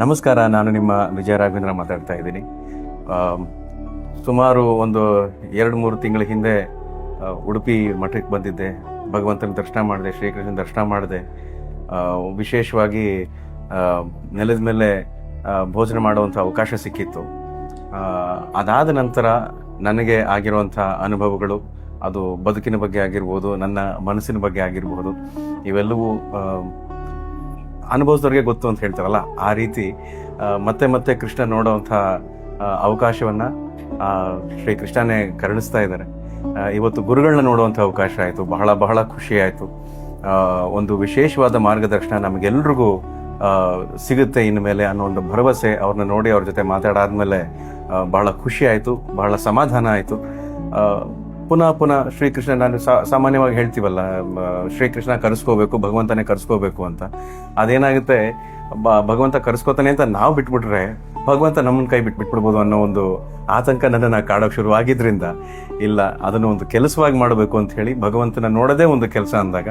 ನಮಸ್ಕಾರ, ನಾನು ನಿಮ್ಮ ವಿಜಯ ರಾಘವೇಂದ್ರ ಮಾತಾಡ್ತಾ ಇದ್ದೀನಿ. ಸುಮಾರು ಒಂದು 2-3 ತಿಂಗಳ ಹಿಂದೆ ಉಡುಪಿ ಮಠಕ್ಕೆ ಬಂದಿದ್ದೆ. ಭಗವಂತನ ದರ್ಶನ ಮಾಡಿದೆ, ಶ್ರೀಕೃಷ್ಣನ ದರ್ಶನ ಮಾಡಿದೆ. ವಿಶೇಷವಾಗಿ ನೆಲದ ಮೇಲೆ ಭೋಜನ ಮಾಡುವಂಥ ಅವಕಾಶ ಸಿಕ್ಕಿತ್ತು. ಅದಾದ ನಂತರ ನನಗೆ ಆಗಿರುವಂಥ ಅನುಭವಗಳು, ಅದು ಬದುಕಿನ ಬಗ್ಗೆ ಆಗಿರ್ಬೋದು, ನನ್ನ ಮನಸ್ಸಿನ ಬಗ್ಗೆ ಆಗಿರ್ಬೋದು, ಇವೆಲ್ಲವೂ ಅನುಭವಿಸಿದವ್ರಿಗೆ ಗೊತ್ತು ಅಂತ ಹೇಳ್ತಾರಲ್ಲ, ಆ ರೀತಿ ಮತ್ತೆ ಮತ್ತೆ ಕೃಷ್ಣ ನೋಡೋವಂಥ ಅವಕಾಶವನ್ನು ಶ್ರೀಕೃಷ್ಣನೇ ಕರುಣಿಸ್ತಾ ಇದ್ದಾರೆ. ಇವತ್ತು ಗುರುಗಳನ್ನ ನೋಡುವಂಥ ಅವಕಾಶ ಆಯಿತು. ಬಹಳ ಬಹಳ ಖುಷಿ ಆಯಿತು. ಒಂದು ವಿಶೇಷವಾದ ಮಾರ್ಗದರ್ಶನ ನಮಗೆಲ್ರಿಗೂ ಸಿಗುತ್ತೆ ಇನ್ಮೇಲೆ ಅನ್ನೋ ಒಂದು ಭರವಸೆ, ಅವ್ರನ್ನ ನೋಡಿ ಅವ್ರ ಜೊತೆ ಮಾತಾಡಾದ್ಮೇಲೆ ಬಹಳ ಖುಷಿ ಆಯಿತು, ಬಹಳ ಸಮಾಧಾನ ಆಯಿತು. ಪುನಃ ಪುನಃ ಶ್ರೀಕೃಷ್ಣ, ನಾನು ಸಾಮಾನ್ಯವಾಗಿ ಹೇಳ್ತೀವಲ್ಲ, ಶ್ರೀಕೃಷ್ಣ ಕರೆಸ್ಕೋಬೇಕು, ಭಗವಂತನೇ ಕರೆಸ್ಕೋಬೇಕು ಅಂತ. ಅದೇನಾಗುತ್ತೆ, ಭಗವಂತ ಕರೆಸ್ಕೋತಾನೆ ಅಂತ ನಾವು ಬಿಟ್ಬಿಟ್ರೆ ಭಗವಂತ ನಮ್ಮನ್ನ ಕೈ ಬಿಟ್ಬಿಡ್ಬೋದು ಅನ್ನೋ ಒಂದು ಆತಂಕ ನನ್ನನ್ನು ಕಾಡೋಕೆ ಶುರುವಾಗಿದ್ರಿಂದ, ಇಲ್ಲ, ಅದನ್ನು ಒಂದು ಕೆಲಸವಾಗಿ ಮಾಡಬೇಕು ಅಂತ ಹೇಳಿ ಭಗವಂತನ ನೋಡೋದೇ ಒಂದು ಕೆಲಸ ಅಂದಾಗ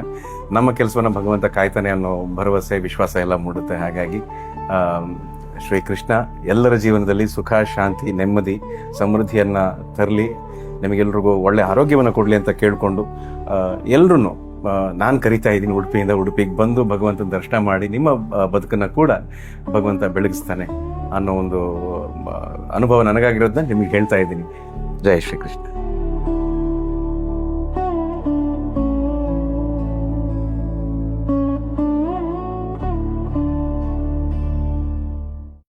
ನಮ್ಮ ಕೆಲಸವನ್ನು ಭಗವಂತ ಕಾಯ್ತಾನೆ ಅನ್ನೋ ಭರವಸೆ, ವಿಶ್ವಾಸ ಎಲ್ಲ ಮೂಡುತ್ತೆ. ಹಾಗಾಗಿ ಶ್ರೀಕೃಷ್ಣ ಎಲ್ಲರ ಜೀವನದಲ್ಲಿ ಸುಖ, ಶಾಂತಿ, ನೆಮ್ಮದಿ, ಸಮೃದ್ಧಿಯನ್ನು ತರಲಿ, ನಿಮಗೆಲ್ರಿಗೂ ಒಳ್ಳೆ ಆರೋಗ್ಯವನ್ನು ಕೊಡಲಿ ಅಂತ ಕೇಳಿಕೊಂಡು ಎಲ್ಲರೂ ನಾನು ಕರಿತಾ ಇದ್ದೀನಿ, ಉಡುಪಿಗೆ ಬಂದು ಭಗವಂತನ ದರ್ಶನ ಮಾಡಿ ನಿಮ್ಮ ಬದುಕನ್ನು ಕೂಡ ಭಗವಂತ ಬೆಳಗಿಸ್ತಾನೆ ಅನ್ನೋ ಒಂದು ಅನುಭವ ನನಗಾಗಿರೋದನ್ನ ನಿಮಗೆ ಹೇಳ್ತಾ ಇದ್ದೀನಿ. ಜೈ ಶ್ರೀಕೃಷ್ಣ.